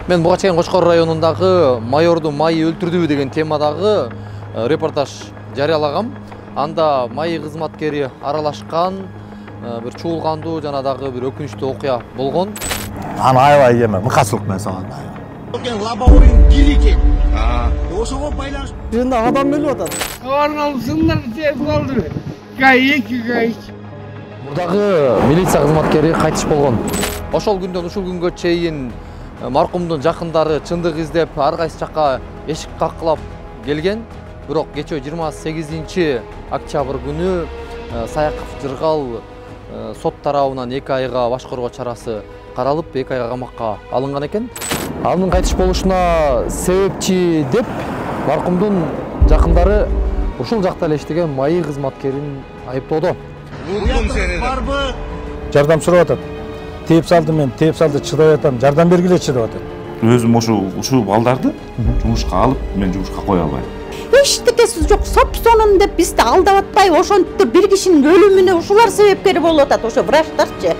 Мен буга чейин Кочкор районундагы майорду май өлтүрдүбү деген темадагы репортаж жарыялагам. Анда май кызматкери аралашкан бир чуулгандуу жана дагы бир өкүнүчтүү окуя болгон. Аны аябай эме мыкасылык менен салган. Лобовойн кири экен. Ошого байланыш. Жында адам өлүп атат. Арналсындар тез калды. Кайык. Мурдагы милиция кызматкери кайтыш болгон. Ошол күндөн ушул күнгө чейин маркумдун жакындары чындык издеп ар кайсы жакка эшик каккылап келген. Бирок кечээ 28 октябрь күнү Саяков Жыргал сот тарабынан 2 айга башкаруу чарасы каралып, 2 айга камакка алынган экен. Анын кайтыш болушуна себепчи деп маркумдун жакындары ушул жакта эле иштеген майы кызматкерин айыптоодо. Бурдум сени. Барбы? Жардам сурап атат. Тээп салды, мен тээп салды, чыдап атам. Жардам бергилечи деп атат. Өзүм ушул балдарды жумушка алып, мен жумушка кое албайм. Эчтекеси жок, сопсонун деп бизди алдап атпай, ошентип бир кишинин өлүмүнө ушулар себепкер болуп атат, ошо врачтарчы.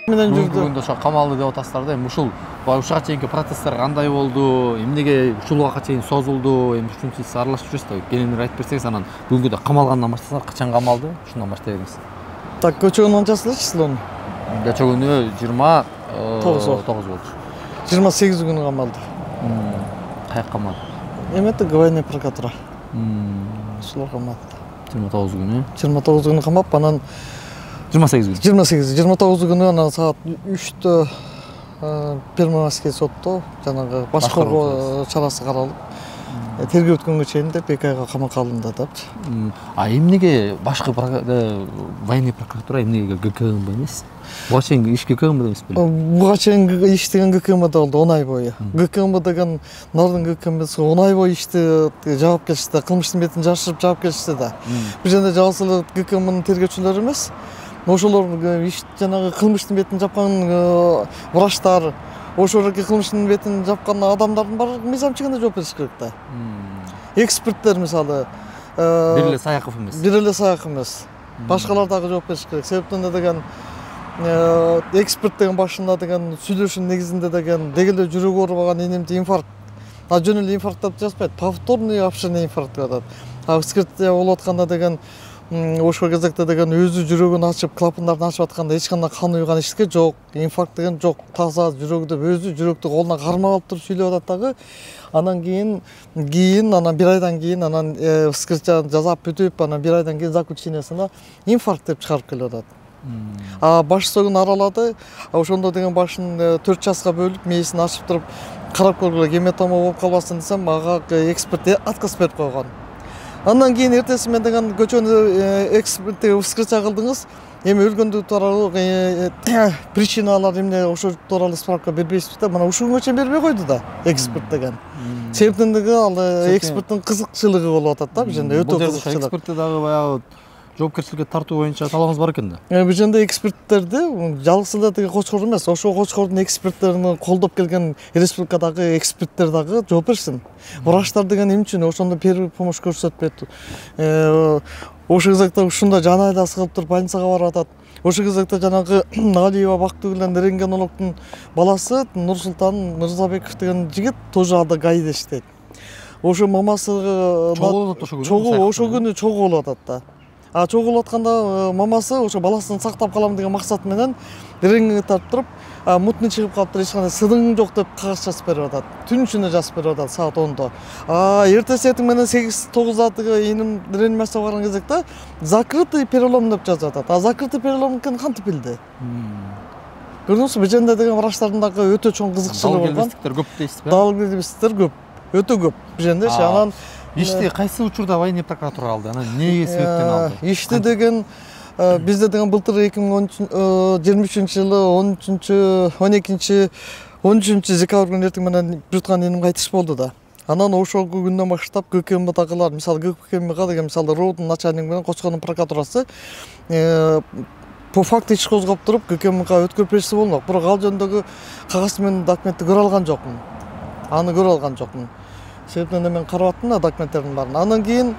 Менен жүрдү. Ошо камалды деп атасыздар да. Ушул ушуга чейинки протесттер кандай болду? Эмнеге ушул убакка чейин созулду? Эми үчүн сиз аралашып жүрсүз да. Кененирээк айтып берсеңиз, анан бүгүнкү да камалгандан баштасак, качан камалды? Ушундан баштай бериңиз. Так, көчөгүн ончасылы числону? Көчө күнү 29 болду. 28 күнү камалды. Каяк камалды? Эмети Гвайный прокуратура. Ушулар камалды. 29 күнү. 29 күнү камап, анан 28 күнү. 29 күнү анан саат 3-тө Первомайский сотто жанагы башкаруу чарасы каралып, тергөө өткөнгө чейин деп 2 айга камакка алынды депчи. А эмнеге башкы военный прокуратура эмнеге ГКМБ эмес? Буга чейин иш ГКМБ эмес беле? Буга чейин иштеген ГКМБ болду 10 ай бою. ГКМБ деген Нордун ГКМБси 10 ай бою ишти жабапкерчиликте, кылмыштын бетин жашырып жабапкерчиликте да. Бул жерде жалгыз эле ГКМБнын тергөөчүлөрү эмес. Ошолор жанагы кылмыштын бетин жапкан врачтар, ошолорго кылмыштын бетин жапкан адамдардын баардыгы мыйзамчылыгына жооп бериш керек да. Эксперттер мисалы бир эле Саяков эмес. Бир эле Саяков эмес. Башкалар дагы жооп бериш керек. Себептен деген эксперт деген башында деген сүйлөшүүнүн негизинде деген дегеле жүрөгү оорубаган энемди инфаркт. Жөн эле инфаркт деп жазбайт, повторный обширный инфаркт деп атат. Вскрытие болуп атканда деген ошол кезекте деген өзү жүрөгүн ачып, клапандарын ачып атканда эч кандай кан уйган эчтеке жок, инфаркт деген жок, таза жүрөк деп өзү жүрөктү колуна кармап алып туруп сүйлөп атат дагы. Анан кийин анан 1 айдан кийин анан вскрытие жасап бүтүп, анан 1 айдан кийин заключениясына инфаркт деп чыгарып келип атат. Баш сөгүн аралады, ошондо деген башын 4 часка бөлүп, мээсин ачып туруп карап көргүлө, гематома болуп калбасын десем, ага эксперт атказ берип койгон. Андан кийин эртеси мен деген көчөнү экспертке вскрытие кылдыңыз. Эми өлгөндүк тууралуу причиналар эмне ошол тууралуу справка бербейсизби деп, мына ушул күнгө чейин бербей койду да эксперт деген. Себептен деген ал эксперттин кызыкчылыгы болуп атат да, бул жерде өтө кызыкчылык. Экспертти дагы баягы жоопкерчиликке тартуу боюнча талабыңыз бар экен да. Бул жерде эксперттерди жалгыз эле тиги Кочкор эмес, ошол Кочкордун эксперттерин колдоп келген республикадагы эксперттер дагы жооп берсин. Врачтар деген эмне үчүн ошондо первый помощь көрсөтпөйт? Ошол кезекте ушундай жан айласы кылып туруп больницага барып атат. Ошол кезекте жанагы Алиева Бактыгүлден рентгенологдун баласы Нурсултан Мырзабеков деген жигит тоже ада ГАИде иштейт. Ошо мамасы ошол күнү чогуу болуп атат да. Чогуу болуп атканда мамасы ошо баласын сактап калам деген максат менен рентгенге тартып туруп, мутный чыгып калыптыр, эч кандай сыдың жок деп кагаз жазып берип атат. Түн ичинде жазып берип атат саат 10-до. Эртеси этиң менен 8-9 иним реанимацияга барган кезекте закрытый перелом деп жазып атат. Закрытый перелом экенин кантип билди? Көрдүңүзбү, бул жерде деген врачтардын дагы өтө чоң кызыкчылыгы болгон. Далгелбестиктер көп дейсизби? Далгелбестиктер көп, өтө көп. Бул жерде анан ишти кайсы учурда военный прокуратура алды? Анан эмне себептен алды? Ишти деген бизде деген былтыр 2023-жылы 13 декабрь күнү эртең менен бир туган энем кайтыш болду да. Анан ошол күндөн баштап ГКМБдагылар, мисалы ГКМБга деген мисалы роддун начальниги менен Кочкордун прокуратурасы по факту иш козгоп туруп ГКМБга өткөрүп берсе болмок. Бирок ал жөнүндөгү кагаз менен документти көрө алган жокмун. аны көрө алган жокмун. Себептен мен карап аттым да документтердин баарын. Андан кийин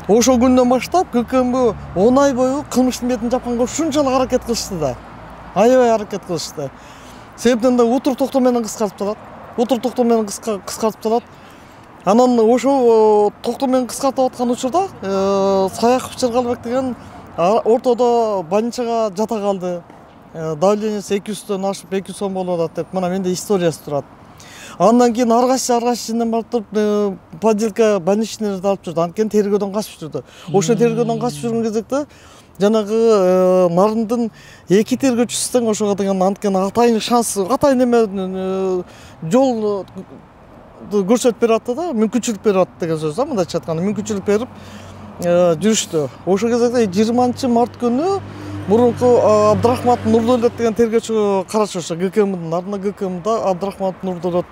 ошол күндөн баштап ГКМБ 10 ай бою кылмыштын бетин жапканга ушунчалык аракет кылышты да. Аябай аракет кылышты. Себептен да утур токтоо менен кыскартып салат. Анан ошол токтоо менен кыскартып аткан учурда Саяков Чыргалбек деген ортодо больницага жата калды. Давлениясы 200-төн ашып 200 болуп атат деп мына менде историясы турат. Андан кийин ар кайсы ичинен барып туруп подделка больничныйлерди алып жүрдү. Анткени тергөөдөн качып жүрдү. Ошо тергөөдөн качып жүргөн кезекте жанагы Нарындын 2 тергөөчүсү тең ошого деген анткени атайын шанс, атайын эме жол көрсөтүп берип атты да, мүмкүнчүлүк берип атты деген сөз да, мындайча айтканда мүмкүнчүлүк берип жүрүштү. Ошол кезекте 20-март күнү мурунку Абдрахмат Нурдолет деген тергөөчү карашы ошо ГКМдын ардына ГКМда Абдрахмат Нурдолет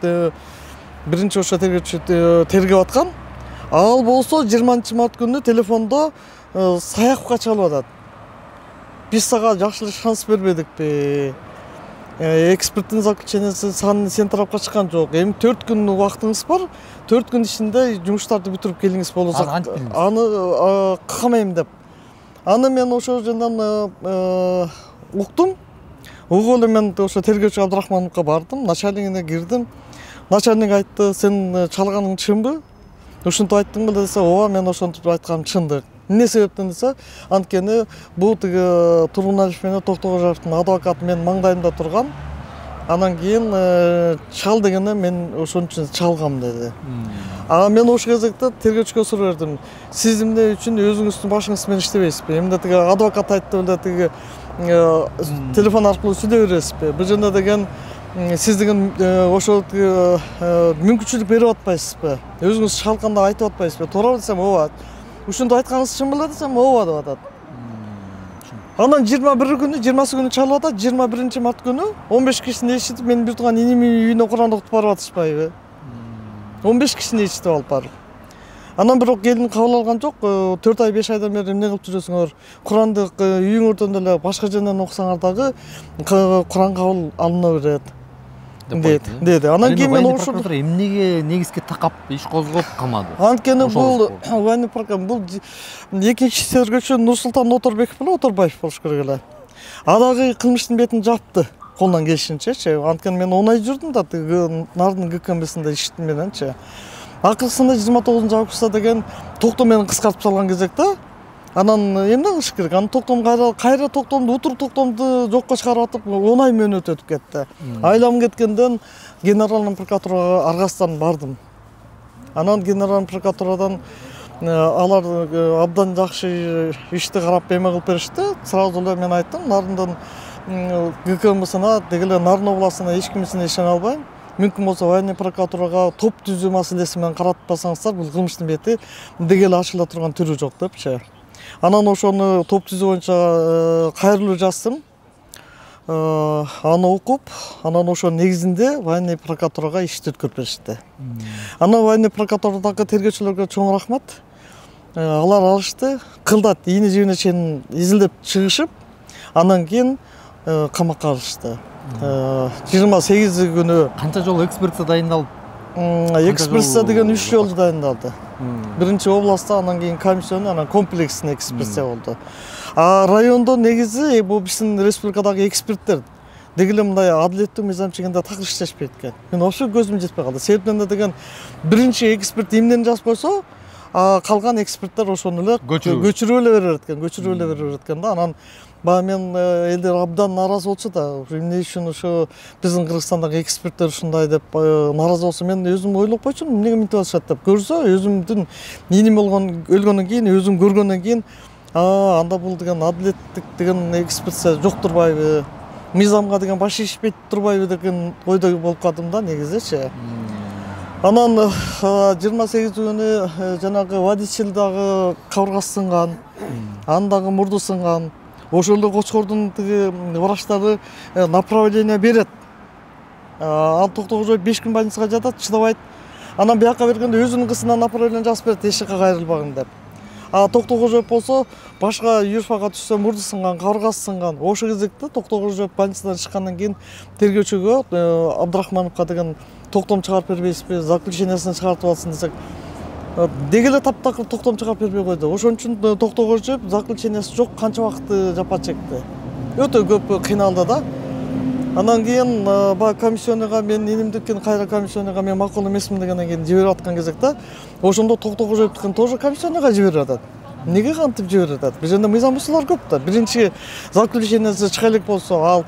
биринчи ошо тергөөчү тергеп аткан. Ал болсо 20-март күнү телефондо Саяковго чалып атат. Биз сага жакшы шанс бербедикпи? Эксперттин заключениясы сен тарапка чыккан жок. Эми 4 күн убактыңыз бар. 4 күн ичинде жумуштарды бүтүрүп келиңиз болсо аны кылмайм деп. Аны мен ошо жерден уктум. Угуп эле мен ошо тергөөчү Абдрахмановго бардым, начальнигине кирдим. Начальник айтты, сен чалганың чынбы? Ушинтип айттың беле десе, ооба, мен ошентип айтканым чын. Эмне себептен десе, анткени бул тиги Тургуналиев менен Токтогожаевдин адвокаты менин маңдайымда турган. Анан кийин чал дегенде мен ошон үчүн чалгам деди. Мен ошол кезекте тергөөчүгө суроо бердим. Сиз эмне үчүн өзүңүздүн башыңыз менен иштебейсизби? Эмне тиги адвокат айтты эле тиги телефон аркылуу сүйлөй бересизби? Бул жерде деген сиз деген ошол мүмкүнчүлүк берип атпайсызбы? Өзүңүз чалганда айтып атпайсызбы? Туурабы десем, ооба. Ушунтип айтканыңыз чын беле десем, ооба деп атат. Анан 21 күнү, 20 күнү чалып атат. 21-март күнү 15 кишини ичитип менин бир тууган инимдин үйүнө Куран окутуп барып атышпайбы? 15 кишини ичитип алып барып. Анан бирок келин кабыл алган жок. 4 ай 5 айдан бери эмне кылып жүрөсүңөр? Куранды үйүңөрдөн эле башка жерден окусаңар дагы Куран кабыл алына берет. Деди. Анан кийин мен ошо эмнеге негизги такап иш козгоп камады? Анткени бул военный прокурор, бул экинчи тергөөчү Нурсултан Оторбеков беле Оторбаев болуш керек эле. Дагы кылмыштын бетин жапты. Колунан келишинчечи. Анткени мен 10 ай жүрдүм да Нардын ГКМбсинде иштим мененчи. Акыркысында 29 августта деген токтоо менен кыскартып салган кезекте анан эмне кылыш керек? Анан токтом кайра токтомду, утур токтомду жокко чыгарып атып 10 ай мөөнөт өтүп кетти. Айлам кеткенден генеральный прокуратурага аргасыздан бардым. Анан генеральный прокуратурадан алар абдан жакшы ишти карап эме кылып беришти. Сразу эле мен айттым, Нарындын ГКМбсына, дегеле Нарын областына эч кимисине ишене албайм. Мүмкүн болсо военный прокуратурага топ түзүү маселеси менен каратпасаңыздар, бул кылмыштын бети дегеле ачыла турган түрү жок депчи. Анан ошону топ түзүү боюнча кайрылуу жаздым. Аны окуп, анан ошо негизинде военный прокуратурага ишти өткөрүп беришти. Анан военный прокуратурадагы тергөөчүлөргө чоң рахмат. Алар алышты, кылдат ийне жибине чейин изилдеп чыгышып, анан кийин камакка алышты. 28 күнү Канча жолу экспертиза дайындалып? Экспертиза деген 3 жолу дайындалды. Биринчи областта, анан кийин комиссион, анан комплекстик экспертиза болду. Райондо негизи бул биздин республикадагы эксперттер дегеле мындай адилеттүү мыйзам чегинде такыр иштешпейт экен. Мен ошо көзүм жетпей калды. Себептен деген биринчи эксперт эмнени жазып койсо, калган эксперттер ошону эле көчүрүп эле берет экен да. Анан мен элдер абдан нааразы болчу да. Эмне үчүн ошо биздин Кыргызстандагы эксперттер ушундай деп нааразы болсо, мен өзүм ойлоп койчумун, эмнеге мынтип атышат деп. Көрсө, өзүмдүн ниним өлгөндөн кийин, өзүм көргөндөн кийин, анда бул деген адилеттик деген экспертиза жок турбайбы? Мыйзамга деген баш ийишпейт турбайбы деген ойдо болуп калдым да негизичи. Анан 28 күнү жанагы водитель дагы кабыргасы сынган, анын дагы мурду сынган. Ошол эле Кочкордун тиги врачтары направление берет. Ал Токтогожоев 5 күн больницага жатат, чыдабайт. Анан бияка бергенде өзүнүн кызына направление жазып берет, эшикке кайрылбагын деп. Токтогожоев болсо башка юрфага түшсө мурду сынган, кабыргасы сынган. Ошол кезекте Токтогожоев больницадан чыккандан кийин тергөөчүгө Абдрахмановго деген токтом чыгарып бербейсизби, заключениясын чыгартып алсын десек, деги эле таптакыр токтом чыгарып бербей койду. Ошон үчүн токтого жүрүп, заключениясы жок канча убакыт жапа чекти. Өтө көп кыйналды да. Анан кийин баягы комиссионныйга мен инимдикин кайра комиссионныйга мен макул эмесмин дегенден кийин жиберип аткан кезекте, ошондо токтого жүрүптүкүн тоже комиссионныйга жиберип атат. Неге кантип жиберип атат? Бир жерде мыйзам бузуулар көп да. Биринчи заключениясы чыга элек болсо, ал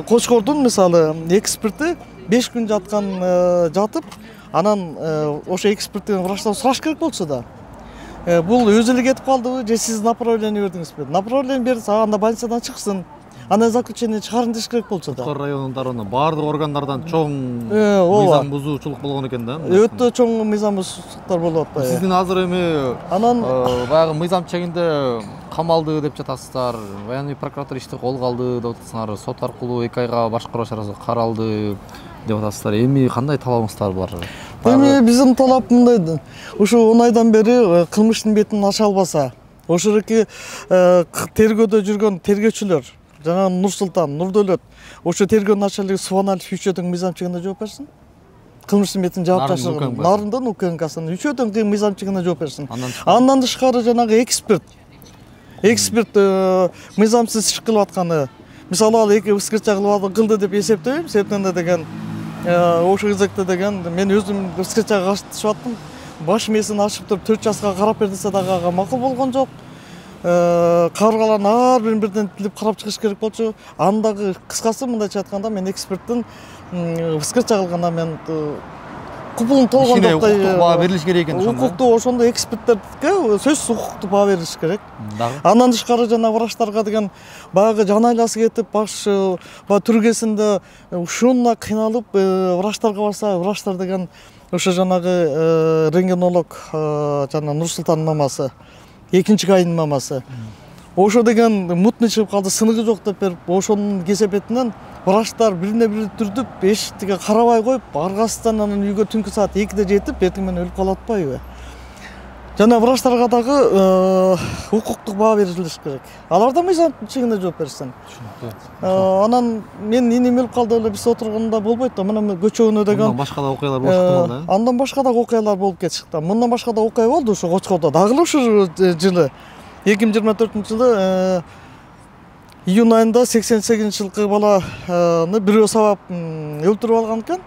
Кочкордун мисалы эксперти 5 күн жатып, анан ошо эксперттен врачтан сураш керек болчу да. Бул өзү эле кетип калдыбы же сиз направление бердиңизби? Направление берсе, анда больницадан чыксын. Анан заключение чыгарын деш керек болчу да. Кочкор районунда баардык органдардан чоң мыйзам бузуучулук болгон экен да. Өтө чоң мыйзам бузуучулуктар болуп атпайбы? Сиздин азыр эми Анан баягы мыйзам чегинде камалды деп жатасыздар. Военный прокуратура ишти колго алды деп атасыңар. Сот аркылуу 2 айга башкаруу чарасы каралды деп атасыздар. Эми кандай талабыңыздар бар? Эми биздин талап мындай. Ушу 10 айдан бери кылмыштын бетин ача албаса, ошоки тергөөдө жүргөн тергөөчүлөр, жана Нурсултан, Нурдөлөт, ошо тергөө начальниги Субаналиев үчөөдөн мыйзам чегинде жооп берсин. Кылмыштын бетин жаап таштаган Нарындан УКНКсын үчөөдөн мыйзам чегинде жооп берсин. Андан тышкары жанагы эксперт мыйзамсыз иш кылып атканы, мисалы ал эки вскрытие кылды деп эсептейм. Себептен деген ошо кезекте деген мен өзүм вскрытияга катышып аттым. Баш мээсин ачып туруп 4 жаска карап бер десе дагы ага макул болгон жок. Кабыргаларын ар бирин бирден тилип карап чыгыш керек болчу. Андагы кыскасы мындайча айтканда мен эксперттин вскрытие кылганда мен купулун толгондой укуктук баа берилиш керек экен ошондо. Укуктуу ошондо эксперттерге сөзсүз укуктуу баа берилиш керек. Андан тышкары жана врачтарга деген баягы жан айласы кетип, баш түргесинде ушундай кыйналып врачтарга барса, врачтар деген ошо жанагы рентгенолог жана Нурсултандын мамасы, экинчи кайдын мамасы. Ошо деген мутный чыгып калды, сыныгы жок деп берип, ошонун кесепетинен врачтар бирине бири түрдүп, эшикке карабай коюп, аргасынан анан үйгө түнкү саат 2-де жетип, эртең менен өлүп калып атпайбы? Жана врачтарга дагы укуктук баа берилиш керек. Алар да мыйзам чегинде жооп берсин. Анан мен инем өлүп калды эле биз отурганда болбойт да. Мына көчөгүнө деген Андан башка да окуялар болуп чыкты да. Андан башка да окуялар болуп кетишти. Мындан башка да окуя болду ошо Кочкордо. Дагы эле ушул жылы 2024-жылы июнь айында 88 жылкы баланы бирөө сабап өлтүрүп алган экен.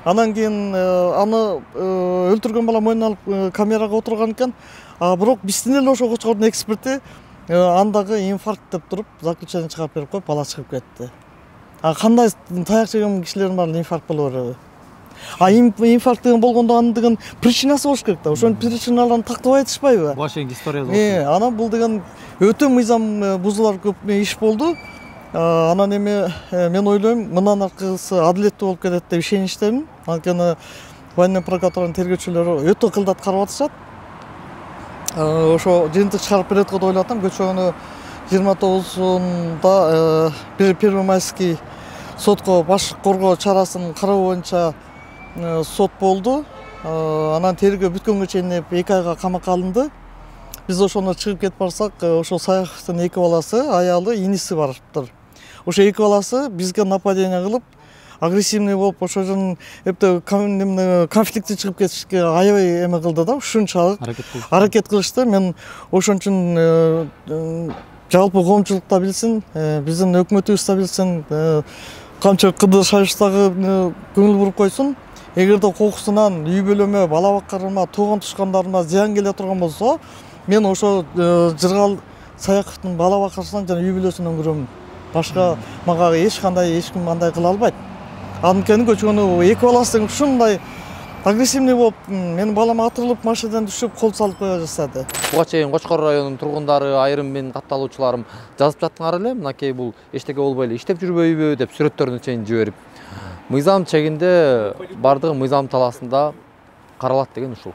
Анан кийин аны өлтүргөн бала мойнуна алып камерага отурган экен. Бирок биздин эле ошо Кочкордун эксперти андагы инфаркт деп туруп заключение чыгарып берип коюп, бала чыгып кетти. Кандай таяк жеген кишилердин баары инфаркт боло береби? Инфаркт деген болгондо анын деген причинасы болуш керек да. Ошонун причиналарын тактабай айтышпайбы? Бул ашен история болчу. Анан бул деген өтө мыйзам бузуулар көп иш болду. Анан эми мен ойлойм, мындан аркысы адилеттүү болуп кетет деп ишеничтемин. Анткени военный прокуратуранын тергөөчүлөрү өтө кылдат карап атышат. Ошо жыйынтык чыгарып берет деп ойлоп атам. Көчөгүнө 29-унда Первомайский сотко баш коргоо чарасын кароо боюнча сот болду. Анан тергөө бүткөнгө чейин 2 айга камакка алынды. Биз ошондо чыгып кетип барсак, ошо Саяховдун 2 баласы, аялы, иниси барыптыр. Ошо 2 баласы бизге нападение кылып, агрессивный болуп, ошонун конфликти чыгып кетишке аябай эме кылды да, ушунчалык аракет кылышты. Мен ошон үчүн жалпы коомчулукта билсин, биздин өкмөтүбүз да билсин, камчы кыды шайыштагы көңүл буруп койсун. Эгерде кокусунан үй бүлөмө, бала баккарыма, тууган тушкандарыма зыян келе турган болсо, мен ошо Жыргал Саяховдун бала баккарысынан жана үй бүлөсүнөн көрөм. Башка мага эч ким андай кыла албайт. Анткени көчөгөнө 2 баласы ушундай агрессивный болуп, менин балам атырылып, машинадан түшүп, кол салып кое жасады. Буга чейин Кочкор районунун тургундары, айрым менин катталуучуларым жазып жаттыңар эле, мынакей бул эчтеке болбой эле иштеп жүрбөйбү деп сүрөттөрүнү чейин жиберип. Мыйзам чегинде бардыгы мыйзам талаасында каралат деген ушул.